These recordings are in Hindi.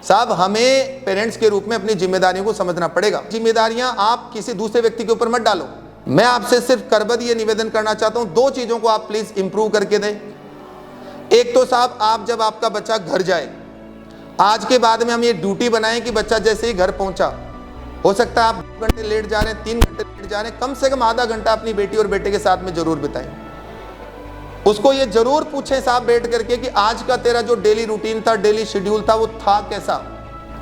साहब हमें पेरेंट्स के रूप में अपनी जिम्मेदारियों को समझना पड़ेगा। जिम्मेदारियां आप किसी दूसरे व्यक्ति के ऊपर मत डालो। मैं आपसे सिर्फ करबद्ध ये निवेदन करना चाहता हूं, 2 चीजों को आप प्लीज इंप्रूव करके दें। एक तो साहब आप जब आपका बच्चा घर जाए, आज के बाद में हम ये ड्यूटी बनाएं कि बच्चा जैसे ही घर पहुंचा, हो सकता है आप 2 घंटे लेट जा रहे हैं, 3 घंटे लेट जा रहे हैं, कम से कम आधा घंटा अपनी बेटी और बेटे के साथ में जरूर बिताएं। उसको ये जरूर पूछें साहब बैठ करके कि आज का तेरा जो डेली रूटीन था, डेली शेड्यूल था, वो था कैसा।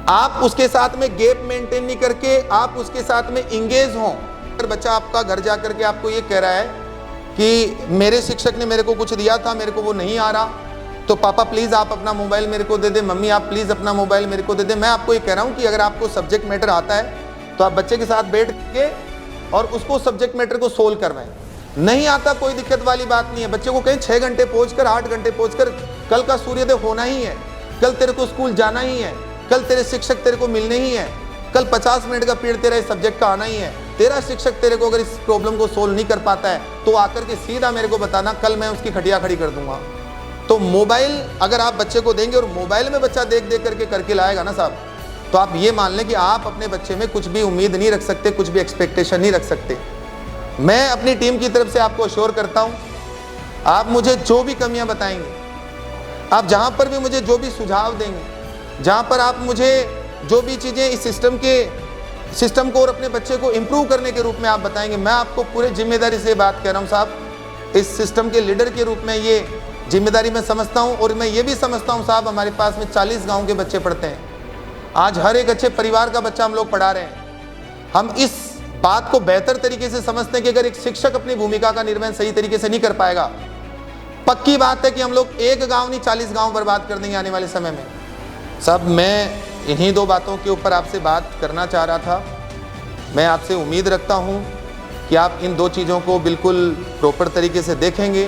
आप उसके साथ में गैप मेंटेन नहीं करके आप उसके साथ में इंगेज हों। अगर बच्चा आपका घर जा करके आपको ये कह रहा है कि मेरे शिक्षक ने मेरे को कुछ दिया था, मेरे को वो नहीं आ रहा, तो पापा प्लीज आप अपना मोबाइल मेरे को दे दे, मम्मी आप प्लीज अपना मोबाइल मेरे को दे दे। मैं आपको ये कह रहा हूँ कि अगर आपको सब्जेक्ट मैटर आता है तो आप बच्चे के साथ बैठ के और उसको सब्जेक्ट मैटर को सोल्व करवाएं। नहीं आता कोई दिक्कत वाली बात नहीं है। बच्चे को कहीं 6 घंटे पहुंचकर 8 घंटे पहुंचकर कल का सूर्योदय होना ही है, कल तेरे को स्कूल जाना ही है, कल तेरे शिक्षक तेरे को मिलने ही है, कल 50 मिनट का पीरियड तेरा इस सब्जेक्ट का आना ही है। तेरा शिक्षक तेरे को अगर इस प्रॉब्लम को सोल्व नहीं कर पाता है तो आकर के सीधा मेरे को बताना, कल मैं उसकी खटिया खड़ी कर दूंगा। तो मोबाइल अगर आप बच्चे को देंगे और मोबाइल में बच्चा देख देख करके करके लाएगा ना साहब, तो आप ये मान लें कि आप अपने बच्चे में कुछ भी उम्मीद नहीं रख सकते, कुछ भी एक्सपेक्टेशन नहीं रख सकते। मैं अपनी टीम की तरफ से आपको अश्योर करता हूं, आप मुझे जो भी कमियां बताएंगे, आप जहां पर भी मुझे जो भी सुझाव देंगे, जहां पर आप मुझे जो भी चीज़ें इस सिस्टम को और अपने बच्चे को इम्प्रूव करने के रूप में आप बताएंगे, मैं आपको पूरे जिम्मेदारी से बात कह रहा हूं साहब। इस सिस्टम के लीडर के रूप में ये जिम्मेदारी मैं समझता हूं और मैं ये भी समझता हूं साहब, हमारे पास में 40 गाँव के बच्चे पढ़ते हैं। आज हर एक अच्छे परिवार का बच्चा हम लोग पढ़ा रहे हैं। हम इस बात को बेहतर तरीके से समझते हैं कि अगर एक शिक्षक अपनी भूमिका का निर्वहन सही तरीके से नहीं कर पाएगा, पक्की बात है कि हम लोग एक गांव नहीं 40 गांव बर्बाद कर देंगे आने वाले समय में। सब मैं इन्हीं 2 बातों के ऊपर आपसे बात करना चाह रहा था। मैं आपसे उम्मीद रखता हूं कि आप इन 2 चीज़ों को बिल्कुल प्रॉपर तरीके से देखेंगे